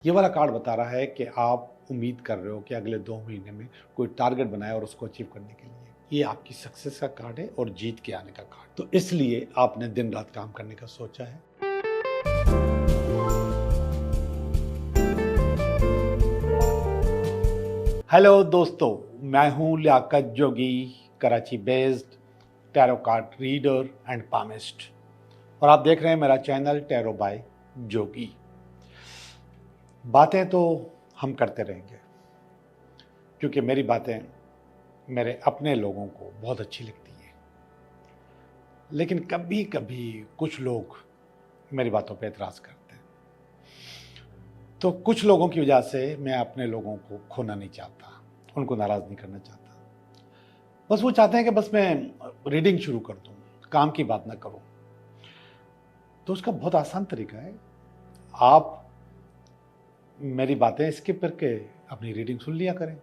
ये वाला कार्ड बता रहा है कि आप उम्मीद कर रहे हो कि अगले 2 महीने में कोई टारगेट बनाए और उसको अचीव करने के लिए। ये आपकी सक्सेस का कार्ड है और जीत के आने का कार्ड। तो इसलिए आपने दिन रात काम करने का सोचा है। हेलो दोस्तों, मैं हूं Liaquat Jogi, Karachi based tarot card reader and palmist, और आप देख रहे हैं मेरा चैनल टैरो बाय जोगी। बातें तो हम करते रहेंगे क्योंकि मेरी बातें मेरे अपने लोगों को बहुत अच्छी लगती हैं, लेकिन कभी कभी कुछ लोग मेरी बातों पे एतराज़ करते हैं। तो कुछ लोगों की वजह से मैं अपने लोगों को खोना नहीं चाहता, उनको नाराज़ नहीं करना चाहता। बस वो चाहते हैं कि बस मैं रीडिंग शुरू कर दूं, काम की बात ना करूं। तो उसका बहुत आसान तरीका है, आप मेरी बातें स्किप करके अपनी रीडिंग सुन लिया करें।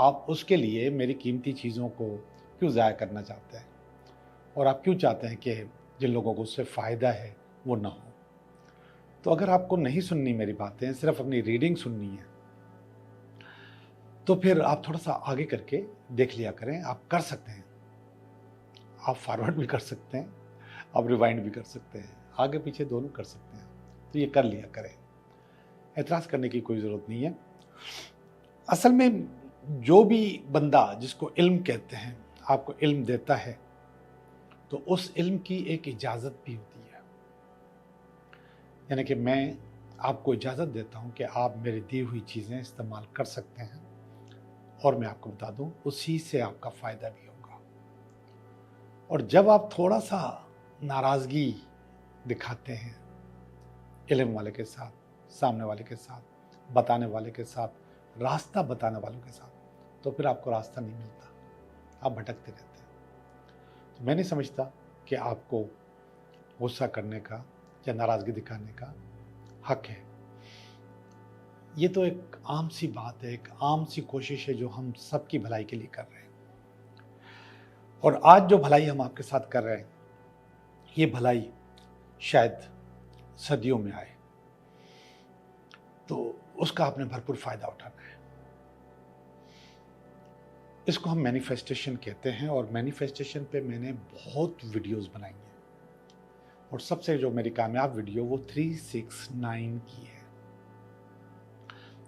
आप उसके लिए मेरी कीमती चीज़ों को क्यों ज़ाया करना चाहते हैं, और आप क्यों चाहते हैं कि जिन लोगों को उससे फ़ायदा है वो ना हो। तो अगर आपको नहीं सुननी मेरी बातें, सिर्फ अपनी रीडिंग सुननी है, तो फिर आप थोड़ा सा आगे करके देख लिया करें। आप कर सकते हैं, आप फॉरवर्ड भी कर सकते हैं, आप रिवाइंड भी कर सकते हैं, आगे पीछे दोनों कर सकते हैं। तो ये कर लिया करें, एतराज़ करने की कोई ज़रूरत नहीं है। असल में जो भी बंदा जिसको इल्म कहते हैं आपको इल्म देता है, तो उस इल्म की एक इजाज़त भी होती है। यानी कि मैं आपको इजाज़त देता हूं कि आप मेरी दी हुई चीज़ें इस्तेमाल कर सकते हैं, और मैं आपको बता दूं उसी से आपका फ़ायदा भी होगा। और जब आप थोड़ा सा नाराज़गी दिखाते हैं इल्म वाले के साथ, सामने वाले के साथ, बताने वाले के साथ, रास्ता बताने वालों के साथ, तो फिर आपको रास्ता नहीं मिलता, आप भटकते रहते हैं। तो मैं नहीं समझता कि आपको गुस्सा करने का या नाराज़गी दिखाने का हक है। ये तो एक आम सी बात है, एक आम सी कोशिश है जो हम सबकी भलाई के लिए कर रहे हैं। और आज जो भलाई हम आपके साथ कर रहे हैं, ये भलाई शायद सदियों में आए, तो उसका आपने भरपूर फ़ायदा उठाना है। इसको हम मैनिफेस्टेशन कहते हैं, और मैनिफेस्टेशन पे मैंने बहुत वीडियोस बनाई हैं, और सबसे जो मेरी कामयाब वीडियो वो 369 की है।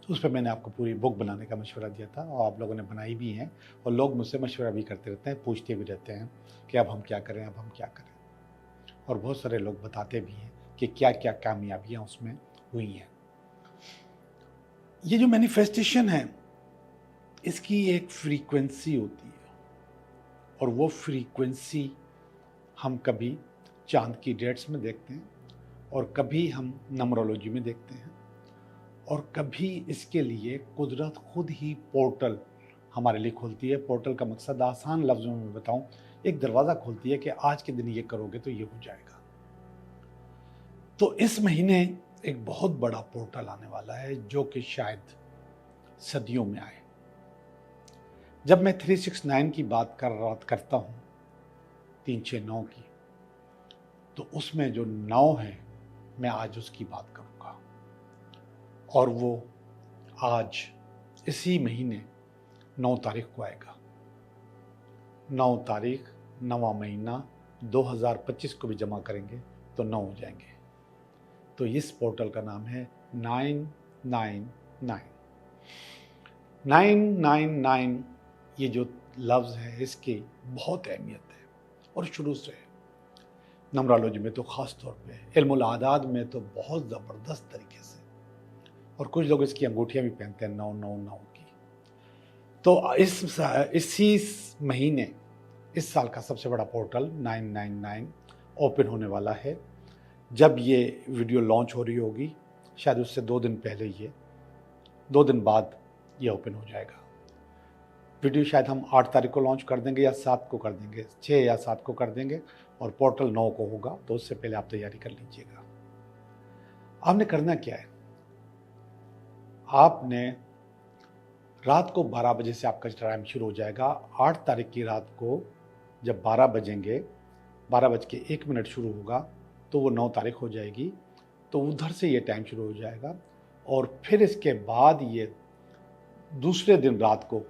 उस पर मैंने आपको पूरी बुक बनाने का मशवरा दिया था, और आप लोगों ने बनाई भी हैं, और लोग मुझसे मशवरा भी करते रहते हैं, पूछते भी रहते हैं कि अब हम क्या करें, अब हम क्या करें। और बहुत सारे लोग बताते भी हैं कि क्या क्या कामयाबियाँ उसमें हुई हैं। ये जो मैनिफेस्टेशन है, इसकी एक फ्रीक्वेंसी होती है, और वो फ्रीक्वेंसी हम कभी चांद की डेट्स में देखते हैं, और कभी हम नंबरोलॉजी में देखते हैं, और कभी इसके लिए कुदरत खुद ही पोर्टल हमारे लिए खोलती है। पोर्टल का मकसद आसान लफ्ज़ों में बताऊं, एक दरवाज़ा खोलती है कि आज के दिन ये करोगे तो ये हो जाएगा। तो इस महीने एक बहुत बड़ा पोर्टल आने वाला है जो कि शायद सदियों में आए। जब मैं 369 की बात करता हूँ, 369 की, तो उसमें जो 9 है, मैं आज उसकी बात करूँगा। और वो आज इसी महीने 9 तारीख को आएगा। 9 तारीख, 9वां महीना, 2025 को भी जमा करेंगे तो 9 हो जाएंगे। तो इस पोर्टल का नाम है 999। 999 ये जो लफ्ज़ है, इसकी बहुत अहमियत है, और शुरू से है। नंबरोलॉजी में तो ख़ास तौर पे, इल्मुल आदाद में तो बहुत ज़बरदस्त तरीके से, और कुछ लोग इसकी अंगूठियाँ भी पहनते हैं 999 की। तो इसी महीने इस साल का सबसे बड़ा पोर्टल 999 ओपन होने वाला है। जब ये वीडियो लॉन्च हो रही होगी, शायद उससे 2 दिन पहले, ये 2 दिन बाद ये ओपन हो जाएगा। वीडियो शायद हम 8 तारीख को लॉन्च कर देंगे, या 7 को कर देंगे, 6 या 7 को कर देंगे, और पोर्टल 9 को होगा। तो उससे पहले आप तैयारी कर लीजिएगा। आपने करना क्या है, आपने रात को 12 बजे से आपका टाइम शुरू हो जाएगा। 8 तारीख की रात को जब 12 बजेंगे, 12:01 शुरू होगा, तो वो 9 तारीख हो जाएगी। तो उधर से ये टाइम शुरू हो जाएगा, और फिर इसके बाद ये दूसरे दिन रात को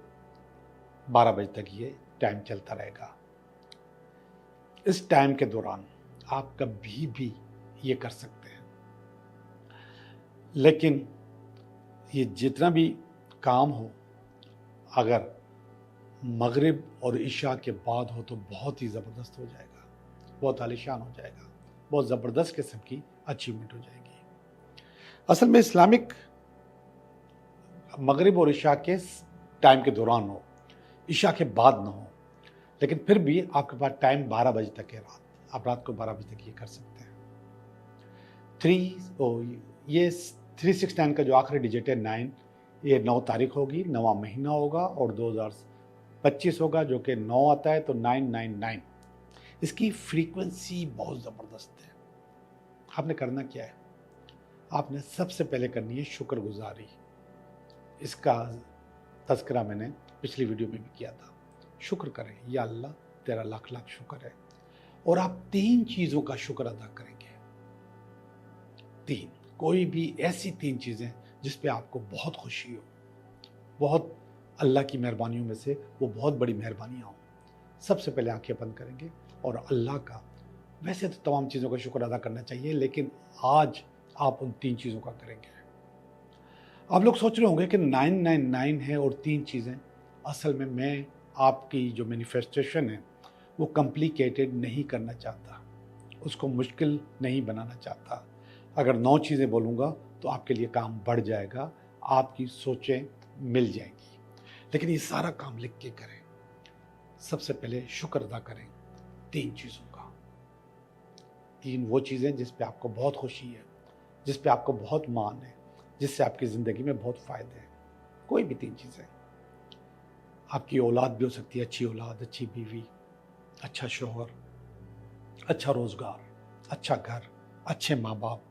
12 बजे तक ये टाइम चलता रहेगा। इस टाइम के दौरान आप कभी भी ये कर सकते हैं, लेकिन ये जितना भी काम हो, अगर मगरिब और इशा के बाद हो तो बहुत ही ज़बरदस्त हो जाएगा, बहुत आलीशान हो जाएगा, बहुत ज़बरदस्त किस्म की अचीवमेंट हो जाएगी। असल में इस्लामिक मगरिब और इशा के टाइम के दौरान हो, इशा के बाद ना हो, लेकिन फिर भी आपके पास टाइम 12 बजे तक है रात, आप रात को 12 बजे तक ये कर सकते हैं। ये 369 का जो आखिरी डिजिट है 9, ये 9 तारीख होगी, 9वां महीना होगा और 2025 होगा, जो कि 9 आता है तो 999। इसकी फ्रीक्वेंसी बहुत ज़बरदस्त है। आपने करना क्या है, आपने सबसे पहले करनी है शुक्रगुजारी। इसका तज़किरा मैंने पिछली वीडियो में भी किया था। शुक्र करें, या अल्लाह तेरा लाख लाख शुक्र है। और आप 3 चीज़ों का शुक्र अदा करेंगे। 3, कोई भी ऐसी 3 चीज़ें जिस पे आपको बहुत खुशी हो, बहुत अल्लाह की मेहरबानियों में से वो बहुत बड़ी मेहरबानियाँ हों। सबसे पहले आंखें बंद करेंगे और अल्लाह का, वैसे तो तमाम चीज़ों का शुक्र अदा करना चाहिए, लेकिन आज आप उन 3 चीज़ों का करेंगे। आप लोग सोच रहे होंगे कि 999 है और 3 चीज़ें। असल में मैं आपकी जो मैनिफेस्टेशन है वो कॉम्प्लिकेटेड नहीं करना चाहता, उसको मुश्किल नहीं बनाना चाहता। अगर 9 चीज़ें बोलूँगा तो आपके लिए काम बढ़ जाएगा, आपकी सोचें मिल जाएंगी, लेकिन ये सारा काम लिख के करें। सबसे पहले शुक्र अदा करें 3 चीज़ों का। 3 वो चीज़ें जिस पे आपको बहुत खुशी है, जिस पे आपको बहुत मान है, जिससे आपकी ज़िंदगी में बहुत फ़ायदे हैं। कोई भी 3 चीज़ें। आपकी औलाद भी हो सकती है, अच्छी औलाद, अच्छी बीवी, अच्छा शौहर, अच्छा रोज़गार, अच्छा घर, अच्छे माँ बाप,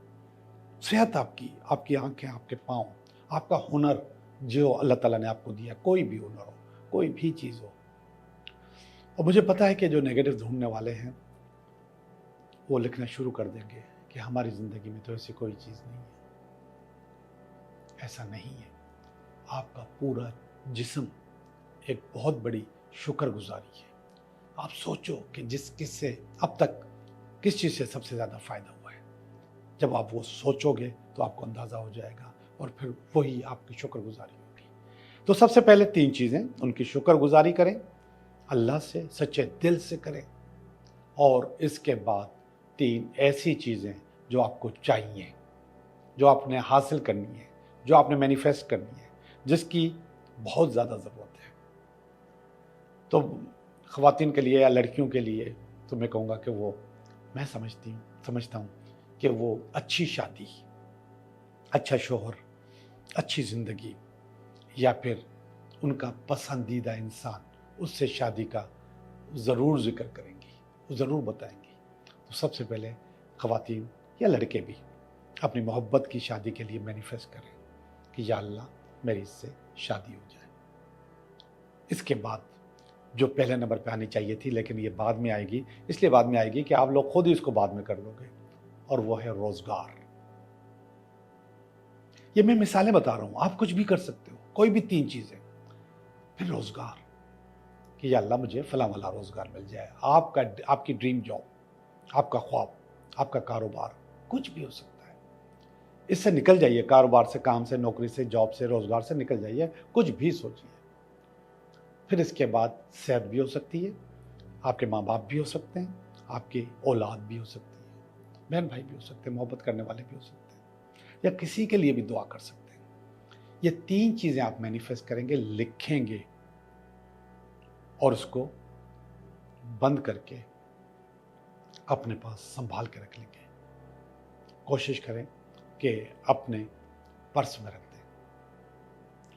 सेहत आपकी, आपकी आंखें, आपके पाँव, आपका हुनर जो अल्लाह ताला ने आपको दिया, कोई भी हुनर हो, कोई भी चीज़ हो। और मुझे पता है कि जो नेगेटिव ढूंढने वाले हैं वो लिखना शुरू कर देंगे कि हमारी ज़िंदगी में तो ऐसी कोई चीज़ नहीं है। ऐसा नहीं है। आपका पूरा जिस्म एक बहुत बड़ी शुक्रगुजारी है। आप सोचो कि किससे अब तक किस चीज़ से सबसे ज़्यादा फ़ायदा हुआ है। जब आप वो सोचोगे तो आपको अंदाज़ा हो जाएगा और फिर वही आपकी शुक्रगुजारी होगी। तो सबसे पहले 3 चीज़ें, उनकी शुक्रगुजारी करें, अल्लाह से सच्चे दिल से करें। और इसके बाद 3 ऐसी चीज़ें जो आपको चाहिए, जो आपने हासिल करनी है, जो आपने मैनिफेस्ट करनी है, जिसकी बहुत ज़्यादा ज़रूरत है। तो ख़वातीन के लिए या लड़कियों के लिए तो मैं कहूँगा कि वो, मैं समझता हूँ कि वो अच्छी शादी, अच्छा शौहर, अच्छी ज़िंदगी, या फिर उनका पसंदीदा इंसान, उससे शादी का ज़रूर ज़िक्र करेंगी, ज़रूर बताएंगी। तो सबसे पहले ख़वातीन या लड़के भी अपनी मोहब्बत की शादी के लिए मैनिफेस्ट करें कि या अल्लाह मेरी इससे शादी हो जाए। इसके बाद जो पहले नंबर पे आनी चाहिए थी, लेकिन ये बाद में आएगी, इसलिए बाद में आएगी कि आप लोग खुद ही इसको बाद में कर दोगे, और वो है रोज़गार। ये मैं मिसालें बता रहा हूँ, आप कुछ भी कर सकते हो, कोई भी 3 चीज़ें। फिर रोज़गार कि या अल्लाह मुझे फलां वाला रोज़गार मिल जाए। आपकी ड्रीम जॉब, आपका ख्वाब, आपका कारोबार, कुछ भी हो सकता है। इससे निकल जाइए, कारोबार से, काम से, नौकरी से, जॉब से, रोज़गार से निकल जाइए, कुछ भी सोचिए। फिर इसके बाद सेहत भी हो सकती है, आपके माँ बाप भी हो सकते हैं, आपकी औलाद भी हो सकती है, बहन भाई भी हो सकते हैं, मोहब्बत करने वाले भी हो सकते हैं, या किसी के लिए भी दुआ कर सकते हैं। ये 3 चीज़ें आप मैनिफेस्ट करेंगे, लिखेंगे और उसको बंद करके अपने पास संभाल के रख लेंगे। कोशिश करें कि अपने पर्स में रख दें,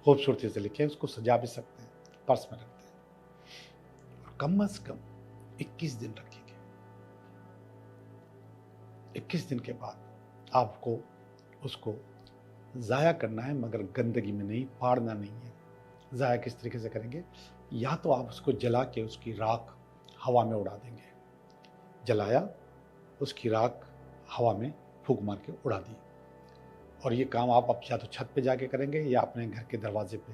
खूबसूरती से लिखें, उसको सजा भी सकते हैं, पर्स में रख दें। और कम से कम 21 दिन रखेंगे। 21 दिन के बाद आपको उसको ज़ाया करना है, मगर गंदगी में नहीं, फाड़ना नहीं है। ज़ाया किस तरीके से करेंगे, या तो आप उसको जला के उसकी राख हवा में उड़ा देंगे, जलाया, उसकी राख हवा में फूंक मार के उड़ा दी, और ये काम आप या तो छत पे जाके करेंगे या अपने घर के दरवाजे पे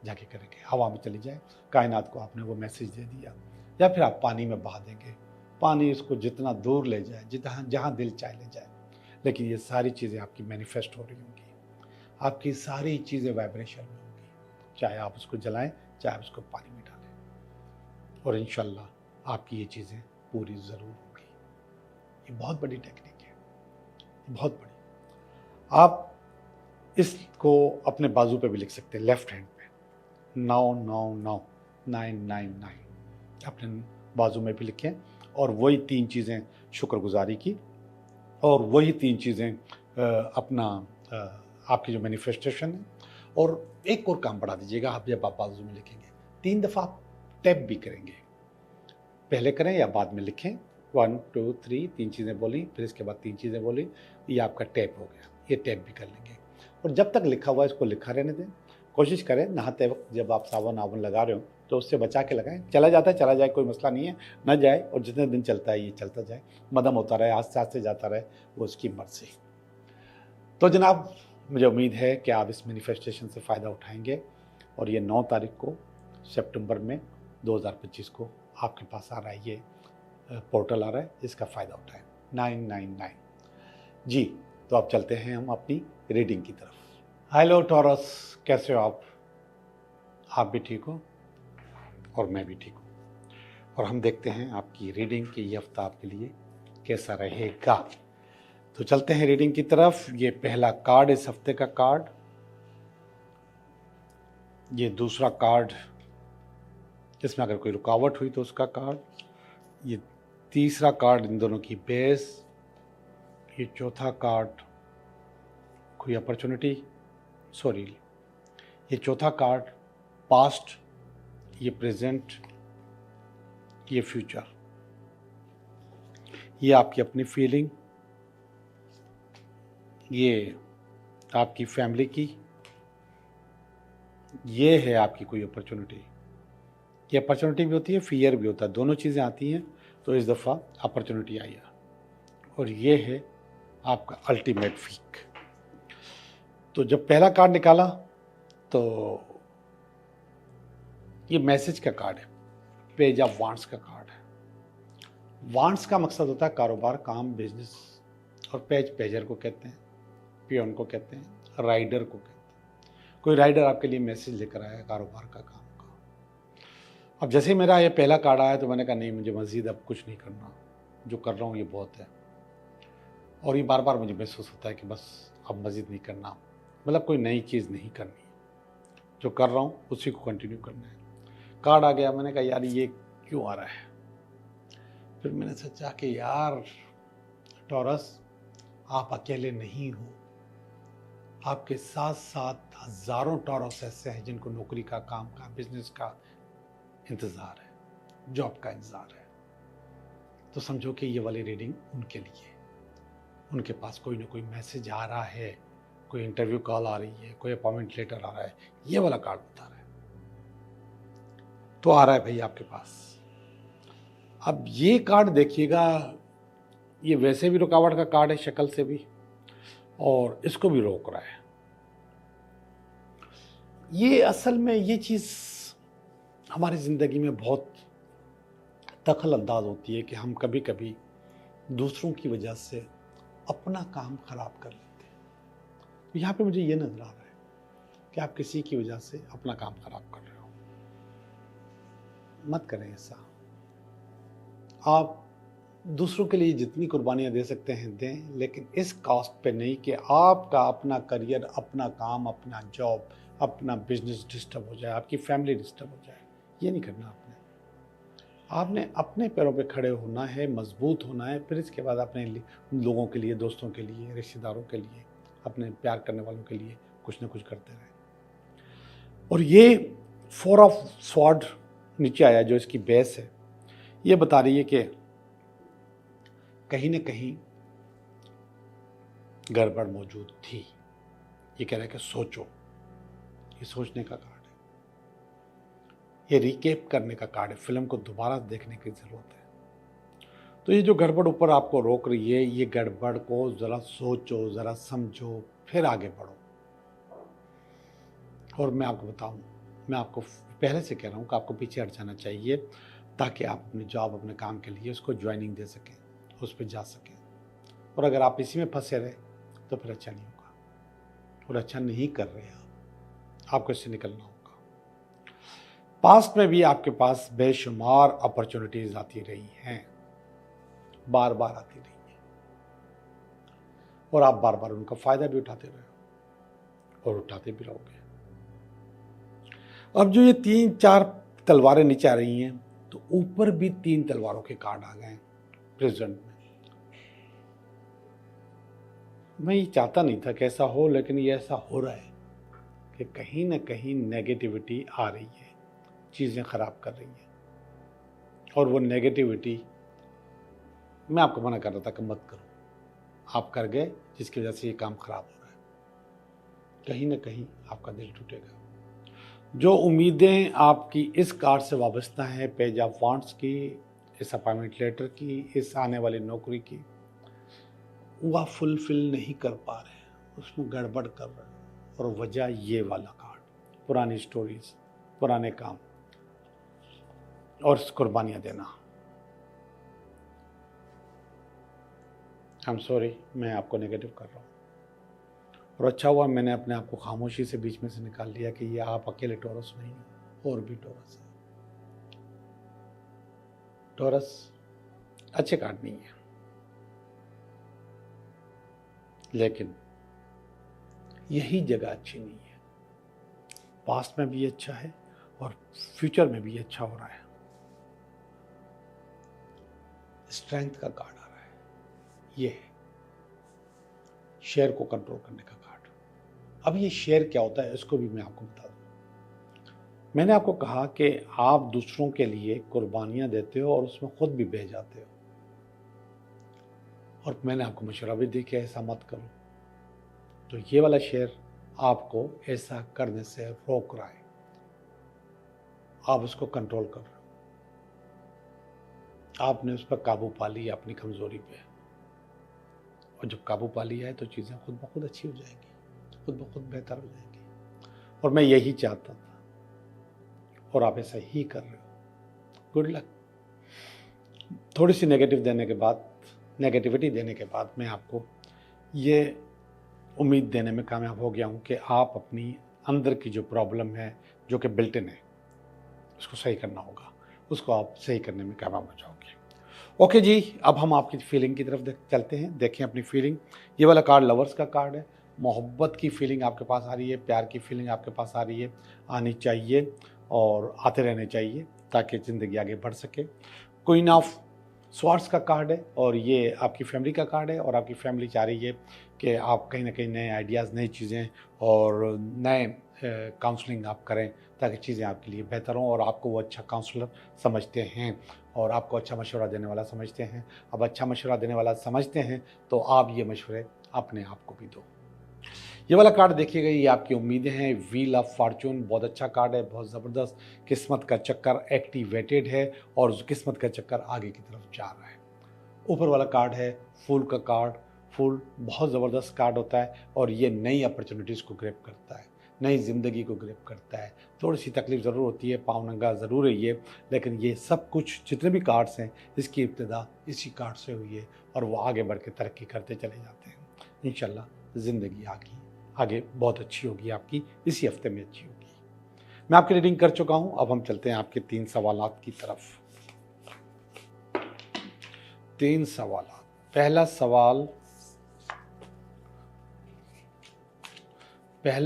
जाके करेंगे, हवा में चली जाए, कायनात को आपने वो मैसेज दे दिया। या फिर आप पानी में बहा देंगे, पानी इसको जितना दूर ले जाए, जितना जहाँ दिल चाहे ले जाए। लेकिन ये सारी चीज़ें आपकी मैनिफेस्ट हो रही होंगी, आपकी सारी चीज़ें वाइब्रेशन में होंगी, चाहे आप उसको जलाएं, चाहे आप उसको पानी में डालें, और इंशाल्लाह आपकी ये चीज़ें पूरी ज़रूर होंगी। ये बहुत बड़ी टेक्निक है, बहुत बड़ी। आप इसको अपने बाजू पे भी लिख सकते हैं, लेफ्ट हैंड पे, 999 अपने बाजू में भी लिखें, और वही 3 चीज़ें शुक्रगुजारी की, और वही 3 चीज़ें अपना आपकी जो मैनिफेस्टेशन है। और एक और काम बढ़ा दीजिएगा, आप जब आप बाजू में लिखेंगे 3 दफ़ा आप टैप भी करेंगे, पहले करें या बाद में लिखें, 1 2 3 3 चीज़ें बोली, फिर इसके बाद 3 चीज़ें बोली, ये आपका टैप हो गया। ये टैप भी कर लेंगे, और जब तक लिखा हुआ है इसको लिखा रहने दें। कोशिश करें नहाते वक्त जब आप साबुन आबुन लगा रहे हो तो उससे बचा के लगाएं, चला जाता है चला जाए, कोई मसला नहीं है, न जाए, और जितने दिन चलता है ये चलता जाए, मदम होता रहे, आस्ते आस्ते जाता रहे, वो उसकी मर्जी। तो जनाब, मुझे उम्मीद है कि आप इस मैनिफेस्टेशन से फ़ायदा उठाएंगे, और ये 9 तारीख को सितंबर में 2025 को आपके पास आ रहा है, ये पोर्टल आ रहा है, इसका फ़ायदा उठाएं। 999 जी। तो अब चलते हैं हम अपनी रीडिंग की तरफ। हेलो टॉरस, कैसे हो आप भी ठीक हो और मैं भी ठीक हूँ, और हम देखते हैं आपकी रीडिंग की ये हफ्ता आपके लिए कैसा रहेगा। तो चलते हैं रीडिंग की तरफ। ये पहला कार्ड इस हफ्ते का कार्ड, ये दूसरा कार्ड जिसमें अगर कोई रुकावट हुई तो उसका कार्ड, ये तीसरा कार्ड इन दोनों की बेस, ये चौथा कार्ड कोई अपॉर्चुनिटी, सॉरी, ये चौथा कार्ड पास्ट, ये प्रेजेंट, ये फ्यूचर, ये आपकी अपनी फीलिंग, ये आपकी फैमिली की, ये है आपकी कोई अपॉर्चुनिटी। ये अपॉर्चुनिटी भी होती है, फियर भी होता है, दोनों चीज़ें आती हैं। तो इस दफ़ा अपॉर्चुनिटी आई है, और ये है आपका अल्टीमेट वीक। तो जब पहला कार्ड निकाला तो ये मैसेज का कार्ड है, पेज ऑफ वांड्स का कार्ड है। वांड्स का मकसद होता है कारोबार, काम, बिजनेस, और पेजर को कहते हैं, पियोन को कहते हैं, राइडर को कहते हैं। कोई राइडर आपके लिए मैसेज लेकर आया कारोबार का, काम का। अब जैसे मेरा ये पहला कार्ड आया तो मैंने कहा नहीं, मुझे मज़ीद अब कुछ नहीं करना, जो कर रहा हूँ ये बहुत है। और ये बार बार मुझे महसूस होता है कि बस अब मज़ीद नहीं करना, मतलब कोई नई चीज़ नहीं करनी, जो कर रहा हूँ उसी को कंटिन्यू करना है। कार्ड आ गया, मैंने कहा यार ये क्यों आ रहा है। फिर मैंने सोचा कि यार टॉरस, आप अकेले नहीं हो, आपके साथ साथ हज़ारों टॉरस ऐसे हैं जिनको नौकरी का, काम का, बिजनेस का इंतज़ार है, जॉब का इंतज़ार है। तो समझो कि ये वाली रीडिंग उनके लिए, उनके पास कोई ना कोई मैसेज आ रहा है, कोई इंटरव्यू कॉल आ रही है, कोई अपॉइंटमेंट लेटर आ रहा है, ये वाला कार्ड बता रहा है। तो आ रहा है भाई आपके पास। अब ये कार्ड देखिएगा, ये वैसे भी रुकावट का कार्ड है शक्ल से भी, और इसको भी रोक रहा है। ये असल में ये चीज़ हमारी ज़िंदगी में बहुत दखल अंदाज होती है कि हम कभी कभी दूसरों की वजह से अपना काम ख़राब कर लेते हैं। तो यहाँ पे मुझे ये नज़र आ रहा है कि आप किसी की वजह से अपना काम ख़राब कर रहे हो। मत करें ऐसा। आप दूसरों के लिए जितनी कुर्बानियाँ दे सकते हैं दें, लेकिन इस कॉस्ट पे नहीं कि आपका अपना करियर, अपना काम, अपना जॉब, अपना बिजनेस डिस्टर्ब हो जाए, आपकी फैमिली डिस्टर्ब हो जाए। ये नहीं करना आपने। आपने अपने पैरों पे खड़े होना है, मजबूत होना है, फिर इसके बाद अपने लोगों के लिए, दोस्तों के लिए, रिश्तेदारों के लिए, अपने प्यार करने वालों के लिए कुछ ना कुछ करते रहें। और ये 4 ऑफ स्वॉर्ड नीचे आया जो इसकी बेस है, ये बता रही है कि कहीं ना कहीं गड़बड़ मौजूद थी। ये कह रहा है कि सोचो, ये सोचने का कार्ड है, ये रिकेप करने का कार्ड है, फिल्म को दोबारा देखने की ज़रूरत है। तो ये जो गड़बड़ ऊपर आपको रोक रही है, ये गड़बड़ को ज़रा सोचो, ज़रा समझो, फिर आगे बढ़ो। और मैं आपको बताऊं, मैं आपको पहले से कह रहा हूं कि आपको पीछे हट जाना चाहिए ताकि आप अपनी जॉब, अपने काम के लिए उसको ज्वाइनिंग दे सकें, उस पर जा सकें। और अगर आप इसी में फंसे रहे तो फिर अच्छा नहीं होगा, और अच्छा नहीं कर रहे आपको इससे निकलना होगा। पास्ट में भी आपके पास बेशुमार अपॉर्चुनिटीज आती रही हैं, बार बार आती रही हैं, और आप बार बार उनका फायदा भी उठाते रहे और उठाते भी रहोगे। अब जो ये 3-4 तलवारें नीचे आ रही हैं, तो ऊपर भी 3 तलवारों के कार्ड आ गए प्रेजेंट में। मैं ये चाहता नहीं था कि ऐसा हो, लेकिन ये ऐसा हो रहा है कि कहीं ना कहीं नेगेटिविटी आ रही है, चीज़ें ख़राब कर रही है। और वो नेगेटिविटी मैं आपको मना कर रहा था कि मत करो, आप कर गए, जिसकी वजह से ये काम ख़राब हो रहा है। कहीं ना कहीं आपका दिल टूटेगा। जो उम्मीदें आपकी इस कार्ड से वाबस्ता हैं, पेज ऑफ वांड्स की, इस अपॉइंटमेंट लेटर की, इस आने वाली नौकरी की, वो आप फुलफिल नहीं कर पा रहे हैं, उसमें गड़बड़ कर रहे हैं। और वजह ये वाला कार्ड, पुरानी स्टोरीज, पुराने काम और कुर्बानियाँ देना। आई एम सॉरी, मैं आपको नेगेटिव कर रहा हूँ। और अच्छा हुआ मैंने अपने आप को खामोशी से बीच में से निकाल लिया कि ये आप अकेले टॉरस नहीं हो, और भी टॉरस है। टॉरस अच्छे कार्ड नहीं है, लेकिन यही जगह अच्छी नहीं है। पास्ट में भी अच्छा है और फ्यूचर में भी अच्छा हो रहा है। स्ट्रेंथ का कार्ड आ रहा है, ये है शेयर को कंट्रोल करने का कार्ड। अब ये शेयर क्या होता है, इसको भी मैं आपको बता दूं। मैंने आपको कहा कि आप दूसरों के लिए कुर्बानियां देते हो और उसमें खुद भी बह जाते हो, और मैंने आपको मशवरा भी दी कि ऐसा मत करो। तो ये वाला शेयर आपको ऐसा करने से रोक रहा है, आप उसको कंट्रोल कर रहे हो, आपने उस पर काबू पा लिया अपनी कमजोरी पे। और जब काबू पा लिया है तो चीज़ें खुद ब खुद अच्छी हो जाएंगी, खुद ब खुद बेहतर हो जाएंगी। और मैं यही चाहता था, और आप ऐसा ही कर रहे हो। Good luck. थोड़ी सी नेगेटिविटी देने के बाद मैं आपको ये उम्मीद देने में कामयाब हो गया हूँ कि आप अपनी अंदर की जो प्रॉब्लम है, जो कि बिल्ट इन है, उसको सही करना होगा, उसको आप सही करने में कामयाब हो जाओगे। ओके जी, अब हम आपकी फीलिंग की तरफ चलते हैं। देखें अपनी फीलिंग। ये वाला कार्ड लवर्स का कार्ड है। मोहब्बत की फीलिंग आपके पास आ रही है, प्यार की फीलिंग आपके पास आ रही है, आनी चाहिए और आते रहने चाहिए ताकि ज़िंदगी आगे बढ़ सके। क्वीन ऑफ स्वार्ड्स का कार्ड है, और ये आपकी फैमिली का कार्ड है। और आपकी फैमिली चाह रही है कि आप कहीं ना कहीं नए आइडियाज़, नई चीज़ें और नए काउंसलिंग आप करें ताकि चीज़ें आपके लिए बेहतर हों, और आपको वो अच्छा काउंसलर समझते हैं और आपको अच्छा मशवरा देने वाला समझते हैं। अब अच्छा मशवरा देने वाला समझते हैं तो आप ये मशवरे अपने आप को भी दो। ये वाला कार्ड देखिएगा, ये आपकी उम्मीदें हैं। व्हील ऑफ फॉर्चून बहुत अच्छा कार्ड है, बहुत ज़बरदस्त। किस्मत का चक्कर एक्टिवेटेड है और उस किस्मत का चक्कर आगे की तरफ जा रहा है। ऊपर वाला कार्ड है फूल का कार्ड। फूल बहुत ज़बरदस्त कार्ड होता है और ये नई अपॉर्चुनिटीज़ को ग्रैब करता है, नई ज़िंदगी को ग्रैब करता है। थोड़ी सी तकलीफ ज़रूर होती है, पाँव नंगा ज़रूर है ये, लेकिन ये सब कुछ जितने भी कार्ड्स हैं इसकी इब्तिदा इसी कार्ड से हुई है और वो आगे बढ़ के तरक्की करते चले जाते हैं। इंशाल्लाह ज़िंदगी आगे बहुत अच्छी होगी आपकी, इसी हफ्ते में अच्छी होगी। मैं आपकी रीडिंग कर चुका हूँ, अब हम चलते हैं आपके 3 सवालात की तरफ। 3 सवालात। पहले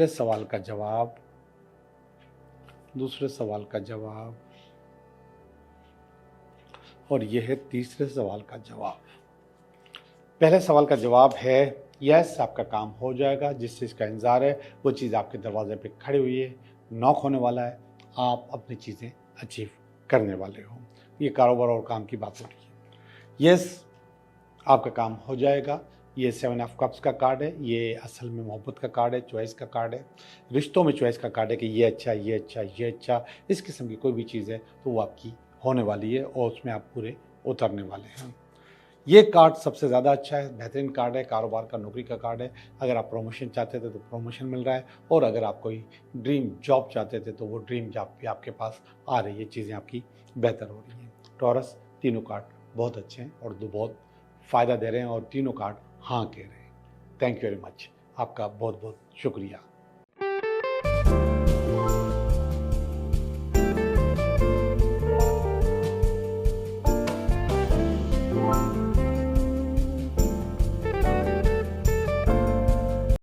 सवाल का जवाब, दूसरे सवाल का जवाब, और यह है तीसरे सवाल का जवाब। पहले सवाल का जवाब है यस, आपका काम हो जाएगा। जिस चीज़ का इंतज़ार है वो चीज़ आपके दरवाजे पे खड़ी हुई है, नॉक होने वाला है, आप अपनी चीज़ें अचीव करने वाले हो। ये कारोबार और काम की बात हो रही है। यस, आपका काम हो जाएगा। ये 7 ऑफ कप्स का कार्ड है, ये असल में मोहब्बत का कार्ड है, चॉइस का कार्ड है, रिश्तों में चॉइस का कार्ड है कि ये अच्छा, ये अच्छा, ये अच्छा। इस किस्म की कोई भी चीज़ है तो वो आपकी होने वाली है और उसमें आप पूरे उतरने वाले हैं। ये कार्ड सबसे ज़्यादा अच्छा है, बेहतरीन कार्ड है, कारोबार का, नौकरी का कार्ड है। अगर आप प्रमोशन चाहते थे तो प्रमोशन मिल रहा है, और अगर आप कोई ड्रीम जॉब चाहते थे तो वो ड्रीम जॉब भी आपके पास आ रही है, चीज़ें आपकी बेहतर हो रही हैं। टॉरस, तीनों कार्ड बहुत अच्छे हैं और बहुत फ़ायदा दे रहे हैं, और तीनों कार्ड हाँ कह रहे हैं। थैंक यू वेरी मच, आपका बहुत बहुत शुक्रिया।